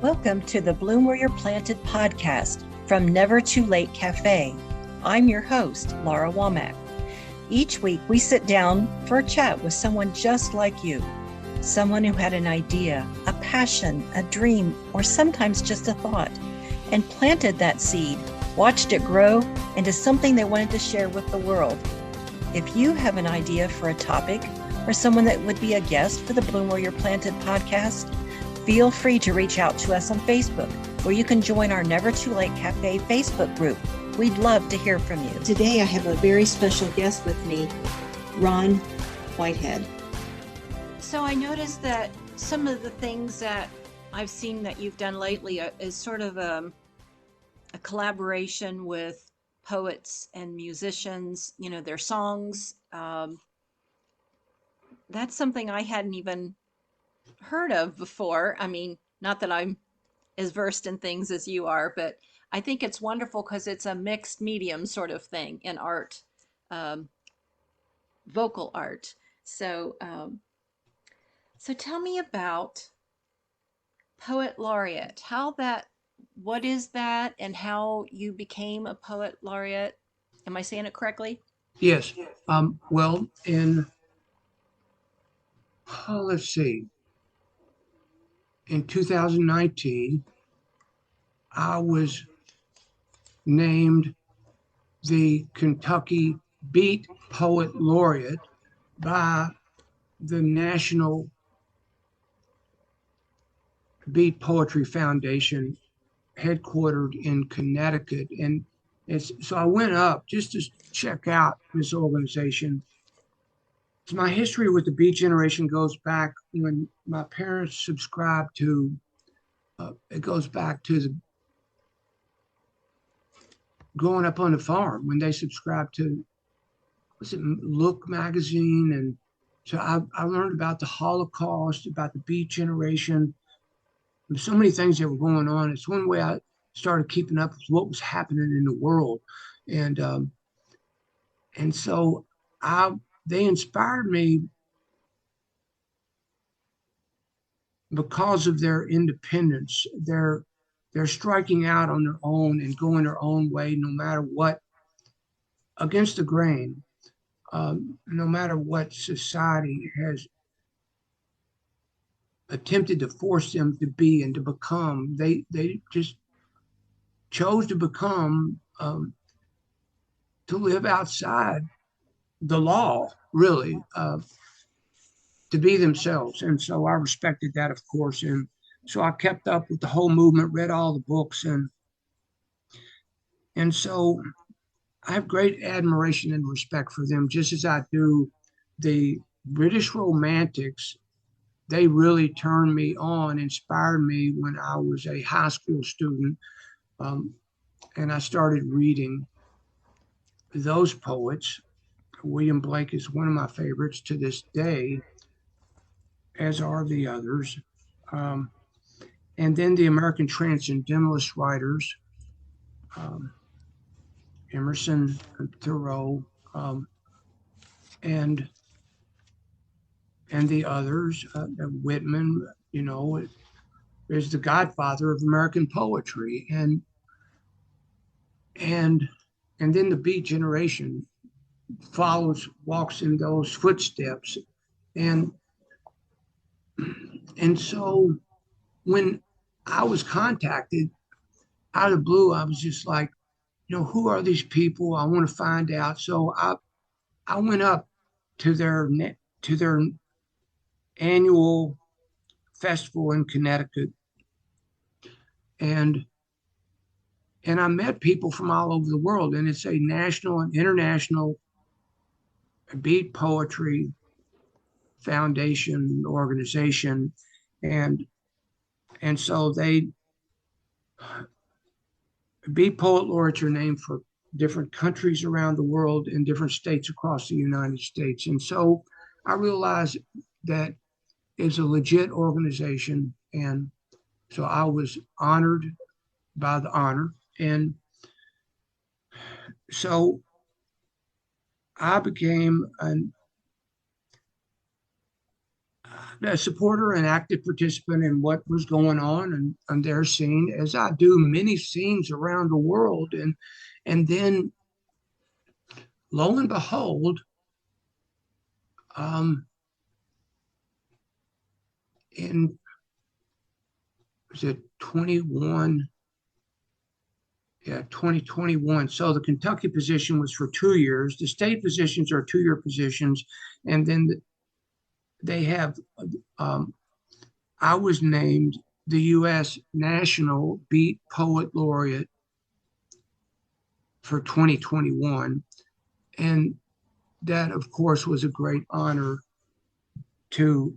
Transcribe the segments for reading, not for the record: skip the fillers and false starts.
Welcome to the Bloom Where You're Planted podcast from Never Too Late Cafe. I'm your host, Laura Womack. Each week we sit down for a chat with someone just like you, someone who had an idea, a passion, a dream, or sometimes just a thought, and planted that seed, watched it grow into something they wanted to share with the world. If you have an idea for a topic or someone that would be a guest for the Bloom Where You're Planted podcast, feel free to reach out to us on Facebook, or you can join our Never Too Late Cafe Facebook group. We'd love to hear from you. Today I have a very special guest with me, Ron Whitehead. So I noticed that some of the things that I've seen that you've done lately is sort of a collaboration with poets and musicians, their songs. That's something I hadn't even heard of before. I mean, not that I'm as versed in things as you are, but I think it's wonderful because it's a mixed medium sort of thing in art, vocal art. So tell me about Poet Laureate. What is that, and how you became a Poet Laureate? Am I saying it correctly? Yes. Well, let's see, in 2019, I was named the Kentucky Beat Poet Laureate by the National Beat Poetry Foundation, headquartered in Connecticut. And so I went up just to check out this organization. So my history with the Beat Generation goes back when my parents subscribed to, it goes back to growing up on the farm when they subscribed to, was it Look magazine? And so I learned about the Holocaust, about the Beat Generation. There's so many things that were going on. It's one way I started keeping up with what was happening in the world. And, and so they inspired me because of their independence. They're striking out on their own and going their own way, no matter what, against the grain, no matter what society has attempted to force them to be and to become. They just chose to become, to live outside the law, really, to be themselves. And so I respected that, of course. And so I kept up with the whole movement, read all the books, and so I have great admiration and respect for them, just as I do the British Romantics. They really turned me on, inspired me when I was a high school student, um, and I started reading those poets. William Blake is one of my favorites to this day, as are the others. Um, and then the American Transcendentalist writers, um, Emerson, Thoreau, and the others, Whitman, is the godfather of American poetry, and and then the Beat Generation walks in those footsteps, and so when I was contacted out of the blue, I was just like, who are these people? I want to find out. So I went up to their annual festival in Connecticut, and I met people from all over the world, and it's a national and international beat poetry foundation organization, and so they beat poet laureates are named for different countries around the world and different states across the United States. And so I realized that it's a legit organization, and so I was honored by the honor. And so I became a supporter and active participant in what was going on their scene, as I do many scenes around the world. And then lo and behold, um, in was it 21? Yeah, 2021. So the Kentucky position was for 2 years. The state positions are 2 year positions, and then they have. Um, I was named the U.S. National Beat Poet Laureate for 2021, and that, of course, was a great honor to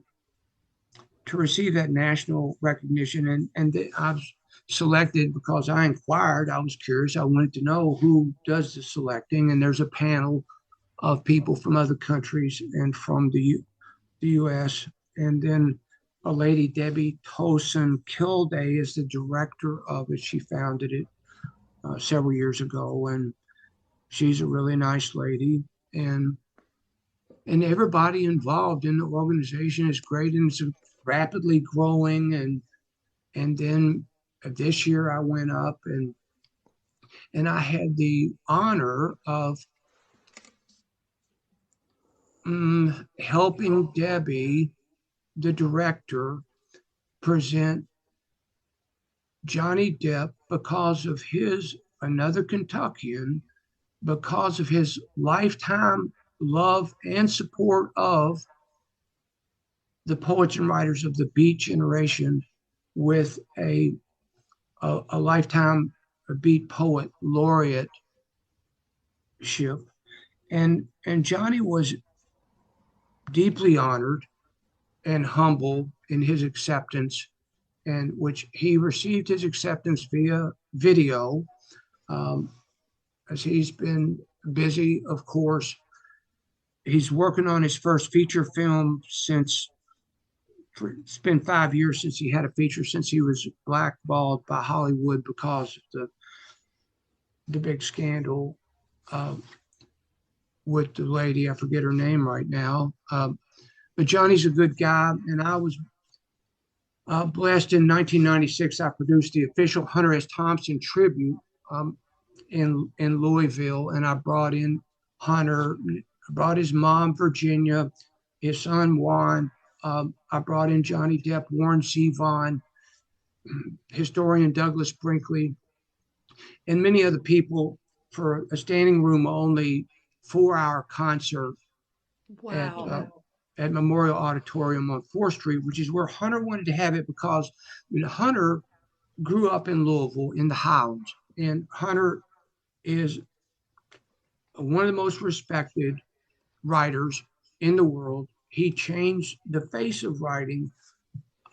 receive that national recognition. And I was selected because I inquired. I was curious. I wanted to know who does the selecting, and there's a panel of people from other countries and from the U.S. And then a lady, Debbie Tosin Kilday, is the director of it. She founded it several years ago, and she's a really nice lady. And everybody involved in the organization is great, and it's rapidly growing. And then this year I went up and I had the honor of helping Debbie, the director, present Johnny Depp because of his, another Kentuckian, because of his lifetime love and support of the poets and writers of the Beat generation, with a lifetime Beat Poet Laureateship. And Johnny was deeply honored and humble in his acceptance, and which he received his acceptance via video, um, as he's been busy, of course. He's working on his first feature film since, it's been 5 years since he had a feature, since he was blackballed by Hollywood because of the big scandal um, with the lady. I forget her name right now. But Johnny's a good guy, and I was blessed. In 1996, I produced the official Hunter S. Thompson tribute um, in Louisville, and I brought in Hunter, I brought his mom, Virginia, his son, Juan. I brought in Johnny Depp, Warren Zevon, historian Douglas Brinkley, and many other people for a standing room only 4 hour concert at Wow. at Memorial Auditorium on 4th Street, which is where Hunter wanted to have it, because Hunter grew up in Louisville in the Highlands, and Hunter is one of the most respected writers in the world. He changed the face of writing,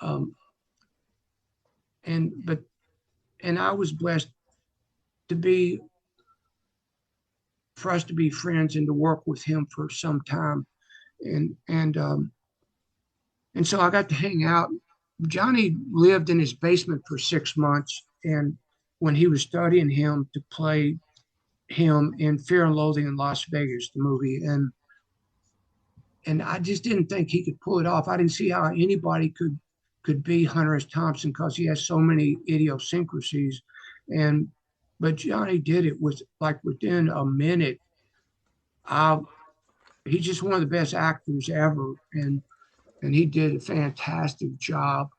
um, and but and I was blessed to be for us to be friends and to work with him for some time, and so I got to hang out. Johnny lived in his basement for 6 months, and when he was studying him to play him in Fear and Loathing in Las Vegas, the movie, and I just didn't think he could pull it off. I didn't see how anybody could be Hunter S. Thompson, because he has so many idiosyncrasies, and but Johnny did it with, like, within a minute. I, he's just one of the best actors ever, and he did a fantastic job.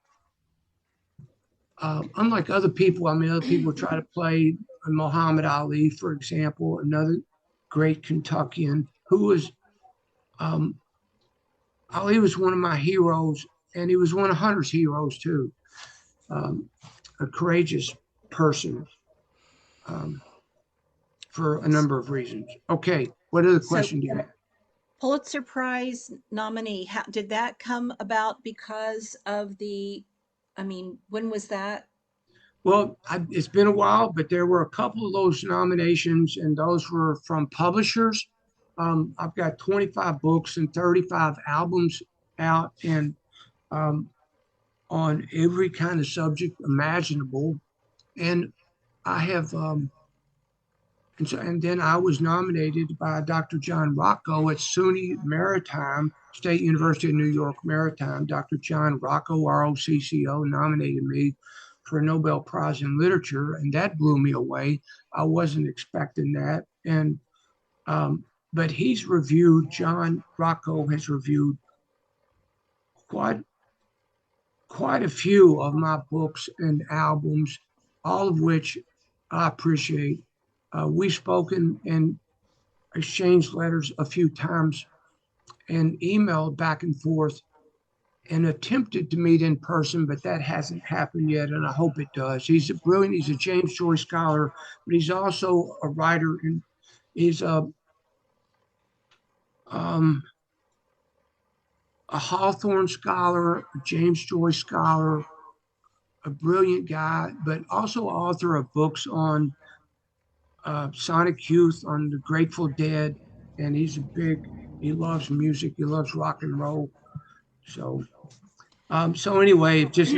Unlike other people, I mean, other people try to play Muhammad Ali, for example, another great Kentuckian who was, um, Ali was one of my heroes, and he was one of Hunter's heroes too. Um, a courageous person, um, for a number of reasons. Okay, what other So, question do you have? Pulitzer Prize nominee, how, did that come about because of the, I mean, when was that? Well, it's been a while, but there were a couple of those nominations, and those were from publishers. I've got 25 books and 35 albums out, and um, on every kind of subject imaginable. And I have And then I was nominated by Dr. John Rocco at SUNY Maritime, State University of New York Maritime. Dr. John Rocco, ROCCO, nominated me for a Nobel Prize in Literature, and that blew me away. I wasn't expecting that. Um, but John Rocco has reviewed quite quite a few of my books and albums, all of which I appreciate. We've spoken and exchanged letters a few times and emailed back and forth and attempted to meet in person, but that hasn't happened yet, and I hope it does. He's a James Joyce scholar, but he's also a writer, and he's um, a Hawthorne scholar, a James Joyce scholar, a brilliant guy, but also author of books on Sonic Youth, on the Grateful Dead, and he loves music, he loves rock and roll. So, so anyway, just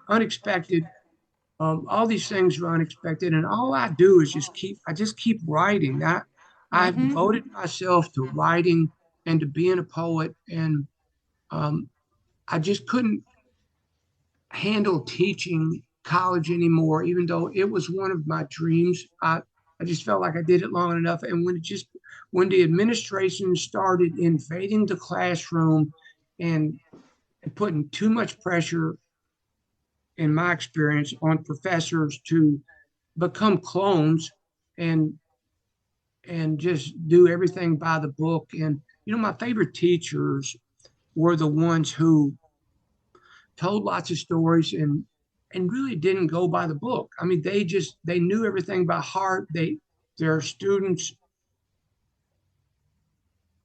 unexpected. All these things are unexpected, and all I do is I just keep writing. I've Mm-hmm. devoted myself to writing and to being a poet, and um, I just couldn't handle teaching college anymore, even though it was one of my dreams. I just felt like I did it long enough. And when the administration started invading the classroom and, and putting too much pressure, in my experience, on professors to become clones and just do everything by the book. And my favorite teachers were the ones who told lots of stories and really didn't go by the book. I mean, they knew everything by heart. Their students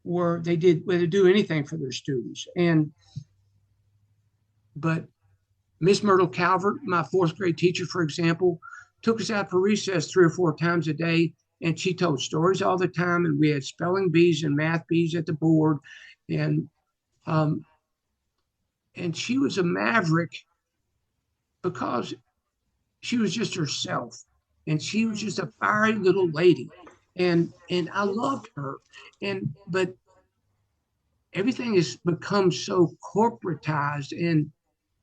they do anything for their students. And but Miss Myrtle Calvert, my fourth grade teacher, for example, took us out for recess 3 or 4 times a day, and she told stories all the time. And we had spelling bees and math bees at the board, and um, she was a maverick because she was just herself, and she was just a fiery little lady, and I loved her. And but everything has become so corporatized and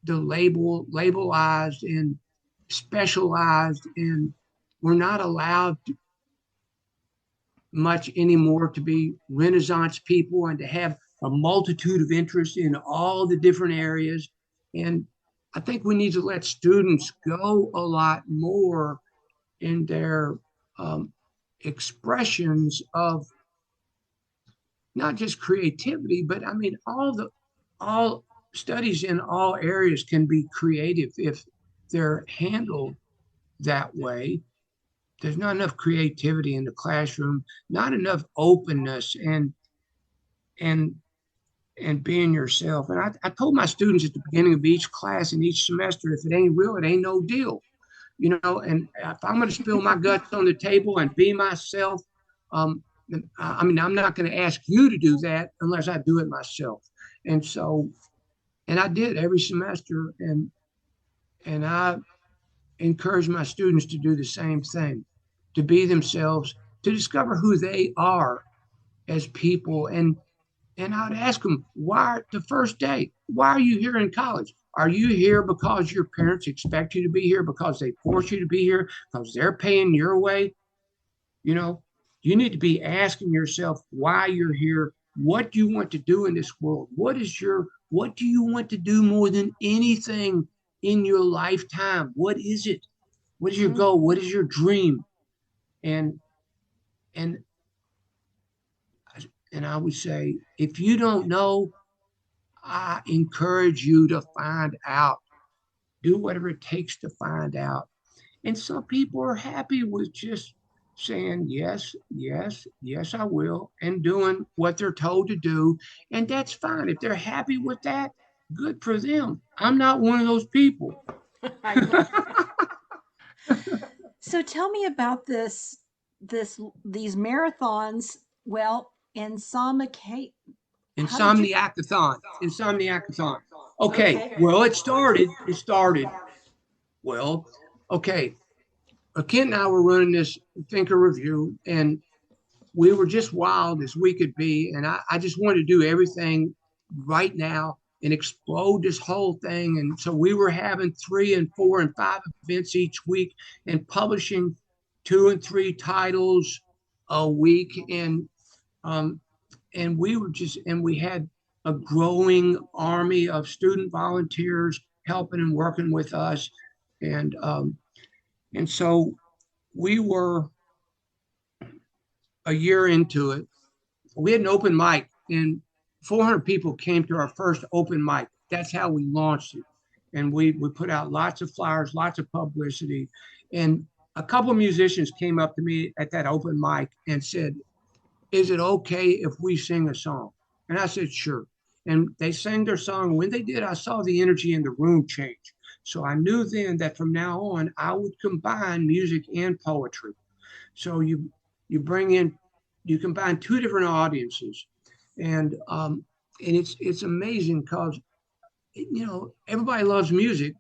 labelized and specialized, and we're not allowed much anymore to be Renaissance people and to have a multitude of interests in all the different areas. And I think we need to let students go a lot more in their um, expressions of not just creativity, but I mean, all studies in all areas can be creative if they're handled that way. There's not enough creativity in the classroom, not enough openness and and being yourself. And I told my students at the beginning of each class and each semester, if it ain't real, it ain't no deal. And if I'm going to spill my guts on the table and be myself, um, I mean, I'm not going to ask you to do that unless I do it myself. And so, and I did every semester, and I encourage my students to do the same thing, to be themselves, to discover who they are as people. And I'd ask them, why the first day, why are you here in college? Are you here because your parents expect you to be here, because they force you to be here, because they're paying your way? You know, you need to be asking yourself why you're here. What do you want to do in this world? What do you want to do more than anything in your lifetime? What is it? What is your Mm-hmm. goal? What is your dream? And and I would say, if you don't know, I encourage you to find out. Do whatever it takes to find out. And some people are happy with just saying, yes, yes, yes, I will, and doing what they're told to do. And that's fine. If they're happy with that, good for them. I'm not one of those people. I know. So tell me about these marathons. Well, in some case, how did you? Insomniacathon. Insomniacathon. Okay. Okay. Well, it started. Well, okay. Kent and I were running this thinker review, and we were just wild as we could be. And I just wanted to do everything right now and explode this whole thing. And so we were having 3 and 4 and 5 events each week and publishing 2 and 3 titles a week. Um, and we were just, and we had a growing army of student volunteers helping and working with us. And, um, and so we were a year into it. We had an open mic, and 400 people came to our first open mic. That's how we launched it. And we put out lots of flyers, lots of publicity. And a couple of musicians came up to me at that open mic and said, "Is it okay if we sing a song?" And I said, "Sure." And they sang their song. When they did, I saw the energy in the room change. So I knew then that from now on, I would combine music and poetry. So you bring in, you combine two different audiences, and it's amazing because everybody loves music,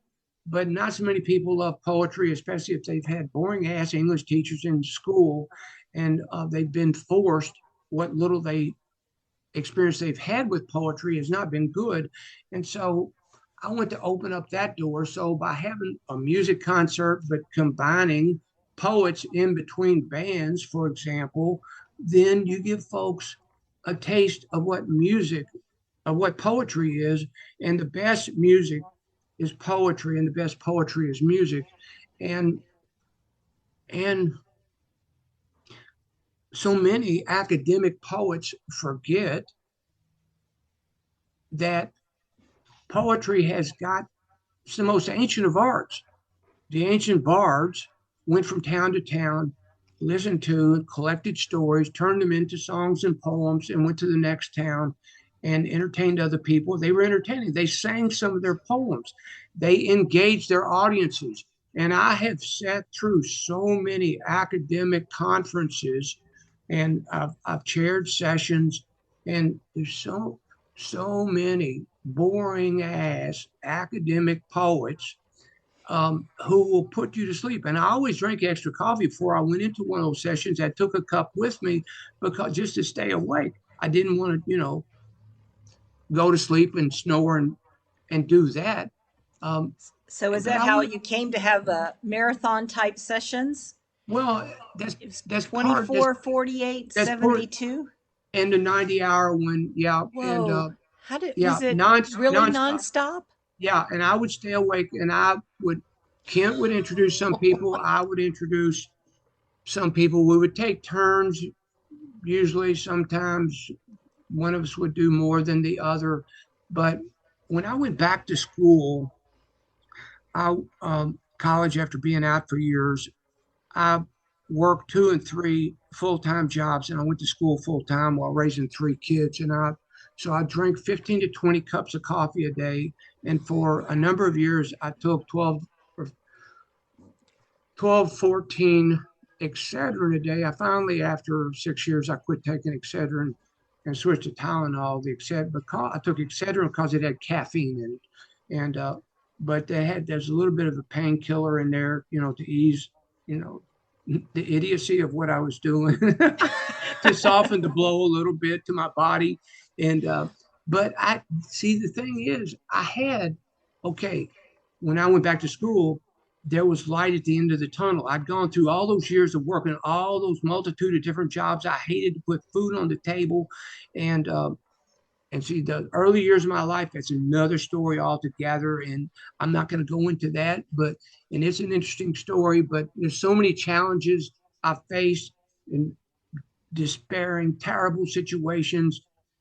but not so many people love poetry, especially if they've had boring ass English teachers in school, and they've been forced. What little experience they've had with poetry has not been good, and so I want to open up that door. So by having a music concert, but combining poets in between bands, for example, then you give folks a taste of what poetry is. And the best music is poetry, and the best poetry is music. And and so many academic poets forget that poetry has got, it's the most ancient of arts. The ancient bards went from town to town, listened to and collected stories, turned them into songs and poems, and went to the next town and entertained other people. They were entertaining. They sang some of their poems. They engaged their audiences. And I have sat through so many academic conferences, and I've chaired sessions, and there's so many boring ass academic poets who will put you to sleep. And I always drank extra coffee before I went into one of those sessions. I took a cup with me because just to stay awake. I didn't want to, go to sleep and snore and do that. Um, So is but that I how would, you came to have marathon type sessions? well, that's It was that's part that's 24, 48, that's part 72. and the 90 hour one, yeah, and Whoa. How did, yeah, was it really nonstop, nonstop? yeah, and I would stay awake, and Kent would introduce some people, I would introduce some people. We would take turns. Usually, sometimes one of us would do more than the other. But when I went back to school, college after being out for years, I worked 2 and 3 full-time jobs, and I went to school full time while raising 3 kids. So I drank 15 to 20 cups of coffee a day, and for a number of years, I took 12, 14 Excedrin a day. I finally, after 6 years, I quit taking Excedrin and switched to Tylenol. The Excedrin, because I took Excedrin because it had caffeine in it, and but there's a little bit of a painkiller in there, to ease, you know, the idiocy of what I was doing, to soften the blow a little bit to my body, and but I see the thing is I had okay when I went back to school there was light at the end of the tunnel. I'd gone through all those years of working all those multitude of different jobs. I hated to put food on the table. And see, the early years of my life, that's another story altogether. And I'm not going to go into that, and it's an interesting story, but there's so many challenges I faced in despairing, terrible situations,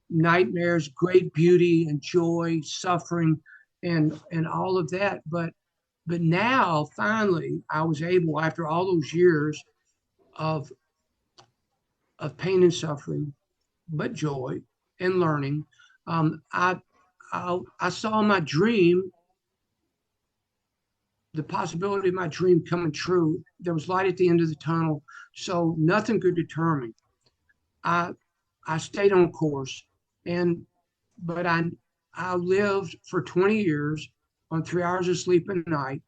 nightmares, great beauty and joy, suffering, and all of that. But now, finally, I was able, after all those years of pain and suffering, but joy and learning, um, I, I saw my dream, the possibility of my dream coming true. There was light at the end of the tunnel, so nothing could deter me. I I stayed on course, and but I lived for 20 years on 3 hours of sleep a night,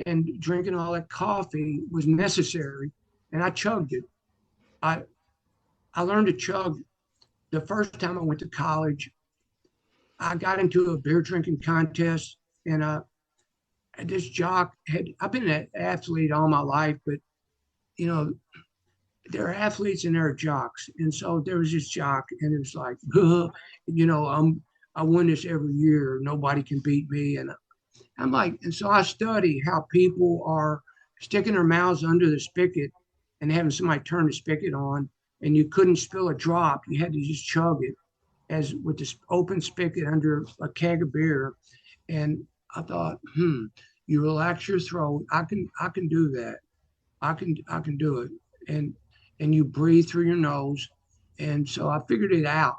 and drinking all that coffee was necessary, and I chugged it. I I learned to chug the first time I went to college. I got into a beer drinking contest, and this jock had. I've been an athlete all my life, but you know, there are athletes and there are jocks, and so there was this jock, and it was like, I win this every year. Nobody can beat me, and I'm like, and so I study how people are sticking their mouths under the spigot and having somebody turn the spigot on, and you couldn't spill a drop. You had to just chug it as with this open spigot under a keg of beer. And I thought, you relax your throat. I can do that. I can do it. And and you breathe through your nose. And so I figured it out.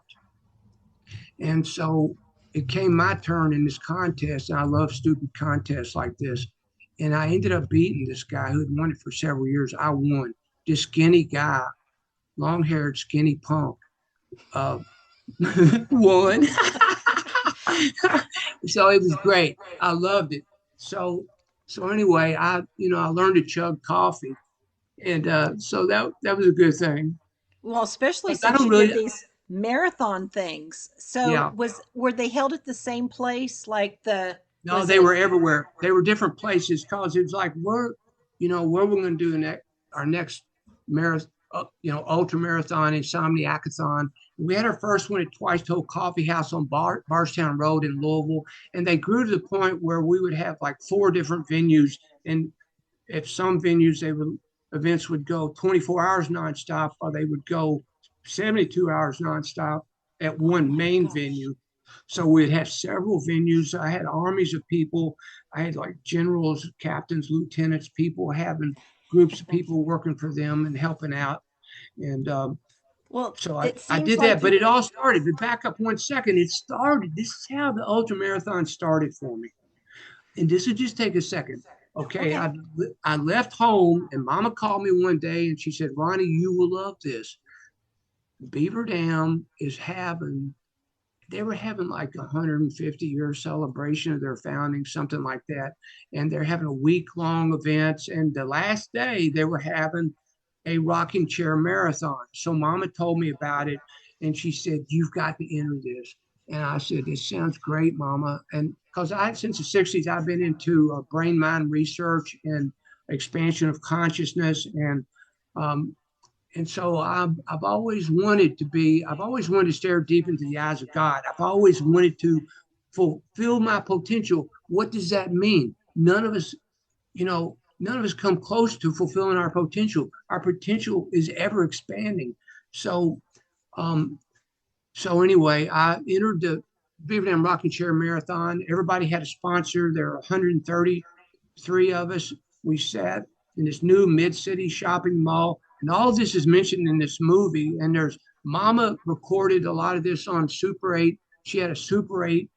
And so it came my turn in this contest, and I love stupid contests like this. And I ended up beating this guy who had won it for several years. I won. This skinny guy, long haired, skinny punk, uh, won. So it was great. I loved it. So so anyway, I learned to chug coffee, and so that was a good thing. Well, especially But I since don't you did really, these marathon things. So yeah. were they held at the same place? Like the No, was they it were everywhere. They were different places because it was like where we're going to do our next marathon, ultra marathon, insomniacathon. We had our first one at Twice Told Coffee House on Barstown Road in Louisville, and they grew to the point where we would have like four different venues, and at some venues events would go 24 hours nonstop, or they would go 72 hours nonstop at oh one my main gosh. venue. So we'd have several venues. I had armies of people. I had like generals, captains, lieutenants, people having groups of people working for them and helping out. And Well, so I, it I seems did like that, but you it all started. But back up one second. It started. This is how the ultra marathon started for me. And this would just take a second. Okay, okay. I left home, and Mama called me one day, and she said, "Ronnie, you will love this. Beaver Dam is having." They were having like a 150-year celebration of their founding, something like that, and they're having a week-long events. And the last day, they were having a rocking chair marathon. So Mama told me about it, and she said, "You've got to enter this." And I said, "This sounds great, Mama." And because since the '60s, I've been into brain mind research and expansion of consciousness, um, and so I've always wanted to stare deep into the eyes of God. I've always wanted to fulfill my potential. What does that mean? None of us come close to fulfilling our potential. Our potential is ever expanding. So, um, so anyway, I entered the Beaver Dam Rocking Chair Marathon. Everybody had a sponsor. There are 133 of us. We sat in this new mid-city shopping mall, and all of this is mentioned in this movie. And there's Mama recorded a lot of this on Super 8. She had a Super 8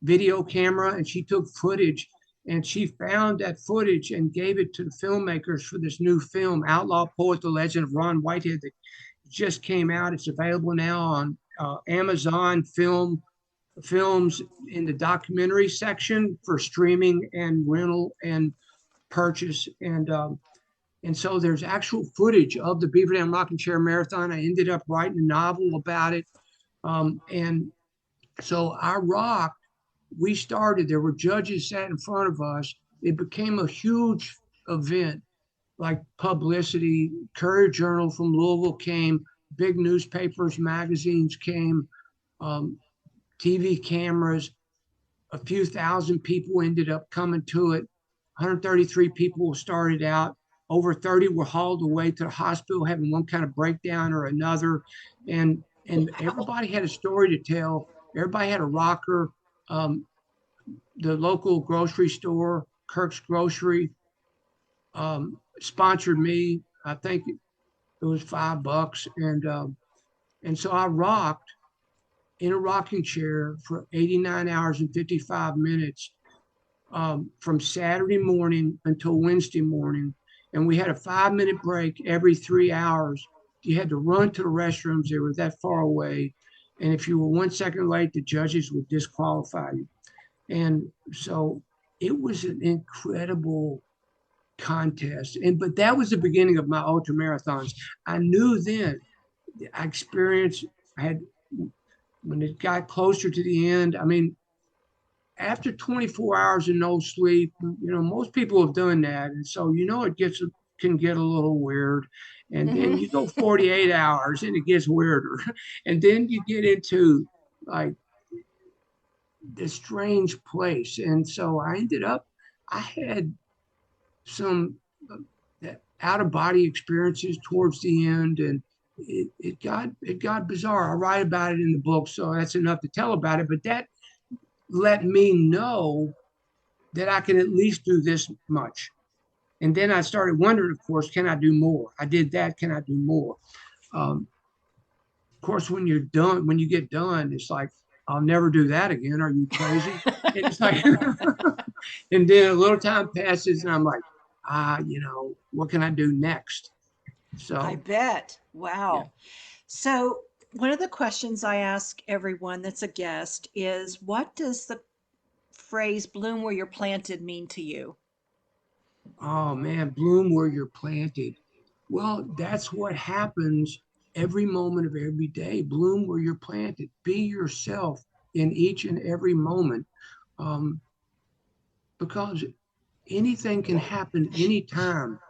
video camera, and she took footage. And she found that footage and gave it to the filmmakers for this new film, Outlaw Poet: The Legend of Ron Whitehead, that just came out. It's available now on Amazon films in the documentary section for streaming and rental and purchase. And so there's actual footage of the Beaver Dam Rocking Chair Marathon. I ended up writing a novel about it. And so I rocked. We started, there were judges sat in front of us. It became a huge event, like publicity. Courier Journal from Louisville came, big newspapers, magazines came, um, TV cameras, a few thousand people ended up coming to it. 133 people started out. Over 30 were hauled away to the hospital having one kind of breakdown or another. And Wow. everybody had a story to tell. Everybody had a rocker. Um, the local grocery store, Kirk's Grocery, sponsored me. I think it was $5. And so I rocked in a rocking chair for 89 hours and 55 minutes, from Saturday morning until Wednesday morning. And we had a 5 minute break every 3 hours. You had to run to the restrooms, they were that far away. And if you were 1 second late, the judges would disqualify you. And so it was an incredible. contest. But that was the beginning of my ultra marathons. I knew then I experienced, I had, when it got closer to the end, I mean, after 24 hours of no sleep, most people have done that. And so, it can get a little weird. And then Hmm. you go 48 hours and it gets weirder. And then you get into like this strange place. And so I had some out of body experiences towards the end. And it got bizarre. I write about it in the book. So that's enough to tell about it. But that let me know that I can at least do this much. And then I started wondering, of course, can I do more? I did that. Can I do more? Um, of course, when you're done, when you get done, it's like, I'll never do that again. Are you crazy? And it's like, and then a little time passes, and I'm like, what can I do next? I So, bet. yeah. Wow. So, one of the questions I ask everyone that's a guest is, what does the phrase bloom where you're planted mean to you? Oh man, bloom where you're planted. Well, that's what happens every moment of every day. Bloom where you're planted. Be yourself in each and every moment, um, because anything can happen anytime.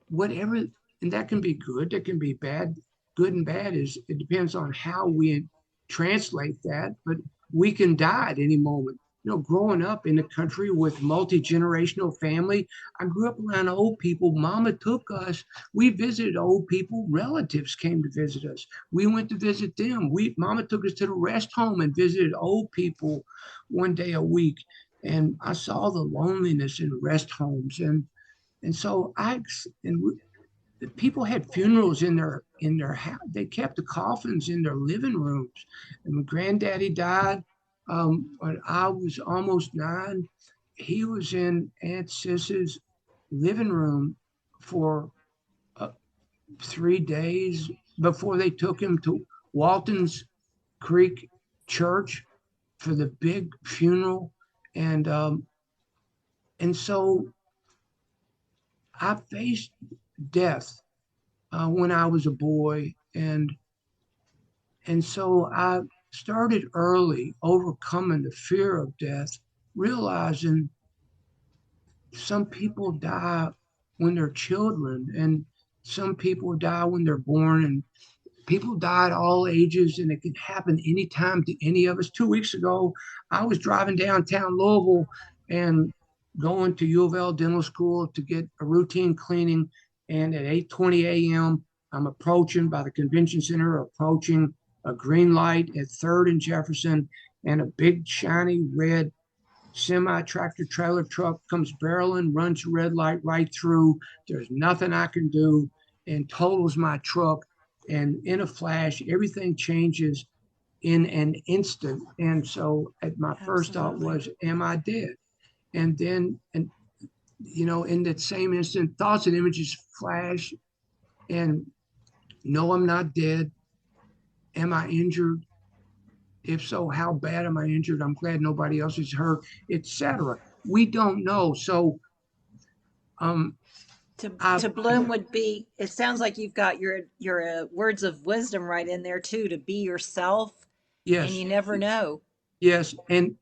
Whatever, and that can be good, that can be bad. Good and bad is it depends on how we translate that, but we can die at any moment. Growing up in a country with multi-generational family, I grew up around old people. Mama took us. We visited old people. Relatives came to visit us. We went to visit them. Mama took us to the rest home and visited old people one day a week. And I saw the loneliness in rest homes. And so the people had funerals in their house. They kept the coffins in their living rooms. And when Granddaddy died, when I was almost 9, he was in Aunt Sis's living room for uh, 3 days before they took him to Walton's Creek Church for the big funeral. And so I faced death when I was a boy, and so I started early, overcoming the fear of death, realizing some people die when they're children, and some people die when they're born, and people die at all ages, and it can happen anytime to any of us. 2 weeks ago, I was driving downtown Louisville and going to U of L Dental School to get a routine cleaning. And at 8:20 a.m., I'm approaching by the convention center, approaching a green light at 3rd and Jefferson, and a big shiny red semi tractor trailer truck comes barreling, runs the red light right through. There's nothing I can do, and totals my truck. And in a flash, everything changes in an instant. And so my first thought Absolutely. was, am I dead? And then, in that same instant, thoughts and images flash. And no, I'm not dead. Am I injured? If so, how bad am I injured? I'm glad nobody else is hurt, etc. We don't know. So um, To bloom would be, it sounds like you've got your words of wisdom right in there too, to be yourself, and yes, you never know. yes, and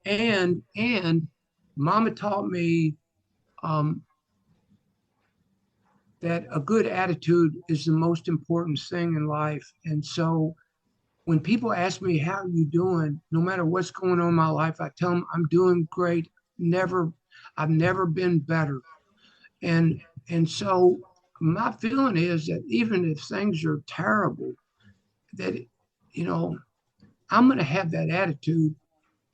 Mama taught me um, that a good attitude is the most important thing in life. And so when people ask me how are you doing, no matter what's going on in my life, I tell them I'm doing great. Never, I've never been better. And and so my feeling is that even if things are terrible, that you know I'm going to have that attitude,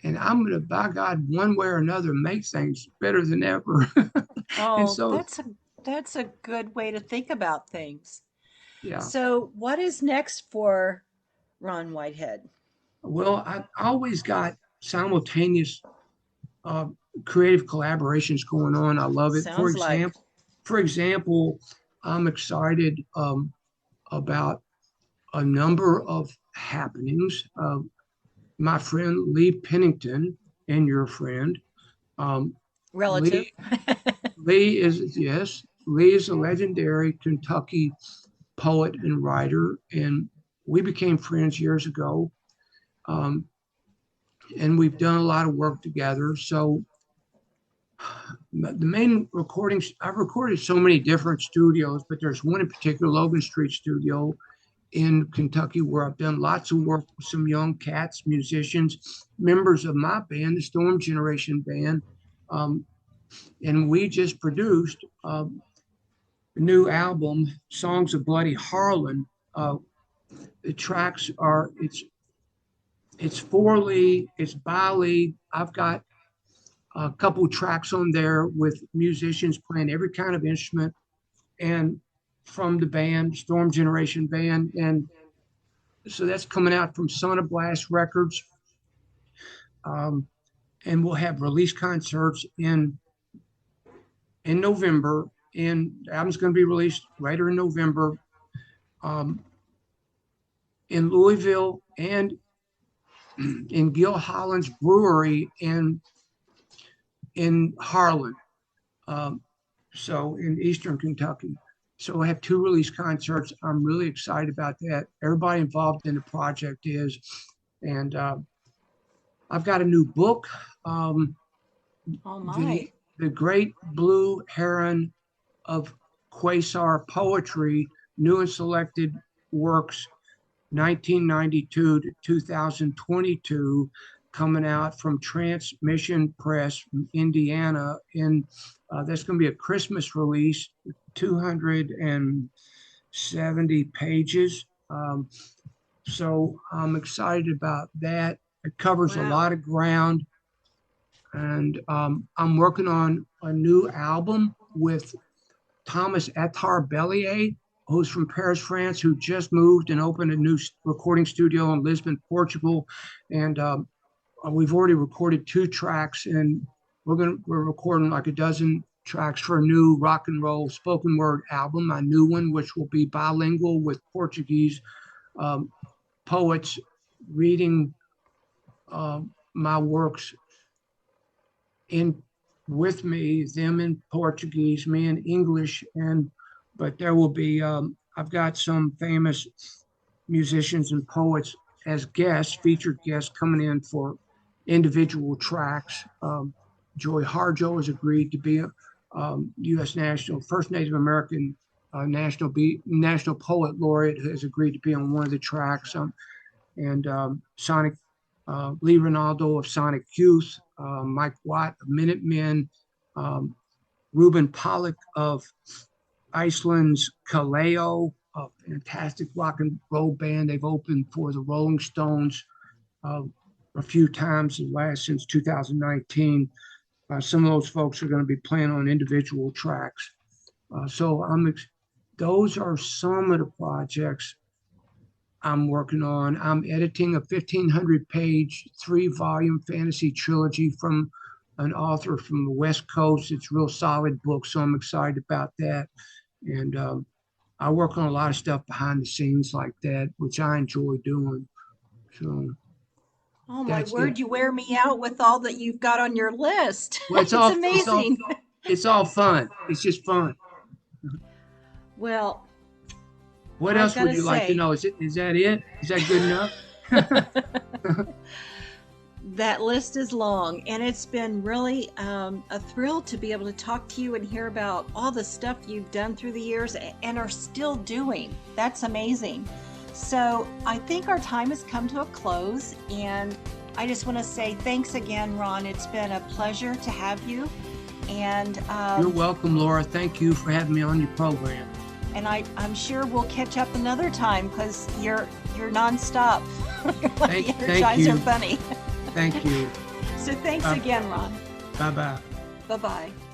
and I'm going to, by God, one way or another, make things better than ever. And Oh, so, that's a good way to think about things. yeah, So, what is next for Ron Whitehead? well, I always got simultaneous uh, creative collaborations going on. I love it. For Sounds like. example, for example, I'm excited about a number of happenings. My friend Lee Pennington and your friend, um, Relative. Lee, Lee is a legendary Kentucky poet and writer, and we became friends years ago. Um, and we've done a lot of work together. So the main recordings, I've recorded so many different studios, but there's one in particular, Logan Street Studio in Kentucky, where I've done lots of work with some young cats, musicians, members of my band, the Storm Generation Band. And we just produced a new album, Songs of Bloody Harlan. The tracks are, it's 4 lead, it's bi-lead. I've got a couple tracks on there with musicians playing every kind of instrument and from the band, Storm Generation Band. And so that's coming out from Son of Blast Records. And we'll have release concerts in November. And the album's going to be released later in November in Louisville and in Gil Holland's Brewery in Harlan, so in Eastern Kentucky. So I have 2 release concerts. I'm really excited about that. Everybody involved in the project is, and I've got a new book. Oh my! The Great Blue Heron of Quasar Poetry, new and selected works, 1992 to 2022, coming out from Transmission Press from Indiana. And that's going to be a Christmas release, 270 pages. So I'm excited about that. It covers a lot of ground. And I'm working on a new album with Thomas Attar-Bellier, who's from Paris, France, who just moved and opened a new recording studio in Lisbon, Portugal. And we've already recorded 2 tracks, and we're recording like a dozen tracks for a new rock and roll spoken word album, my new one, which will be bilingual with Portuguese poets reading my works with me, them in Portuguese, me in English, but there will be, I've got some famous musicians and poets as guests, featured guests coming in for individual tracks. Joy Harjo has agreed to be a U.S. First Native American National Poet Laureate has agreed to be on one of the tracks. Sonic Lee Ronaldo of Sonic Youth, Mike Watt of Minutemen, Ruben Pollock of Iceland's Kaleo, a fantastic rock and roll band. They've opened for the Rolling Stones a few times since 2019. Some of those folks are going to be playing on individual tracks. Those are some of the projects I'm working on. I'm editing a 1,500-page, 3-volume fantasy trilogy from an author from the West Coast. It's a real solid book, so I'm excited about that. And I work on a lot of stuff behind the scenes like that, which I enjoy doing. So, oh my word, you wear me out with all that you've got on your list. Well, it's amazing. It's all fun. It's just fun. Well, what else would you like to know? Is that it? Is that good enough? That list is long, and it's been really a thrill to be able to talk to you and hear about all the stuff you've done through the years and are still doing. That's amazing. So I think our time has come to a close, and I just want to say thanks again, Ron. It's been a pleasure to have you. And you're welcome, Laura. Thank you for having me on your program. And I'm sure we'll catch up another time because you're nonstop. Thank the Energizer you. Bunny. Thank you. So thanks again, Ron. Bye-bye. Bye-bye.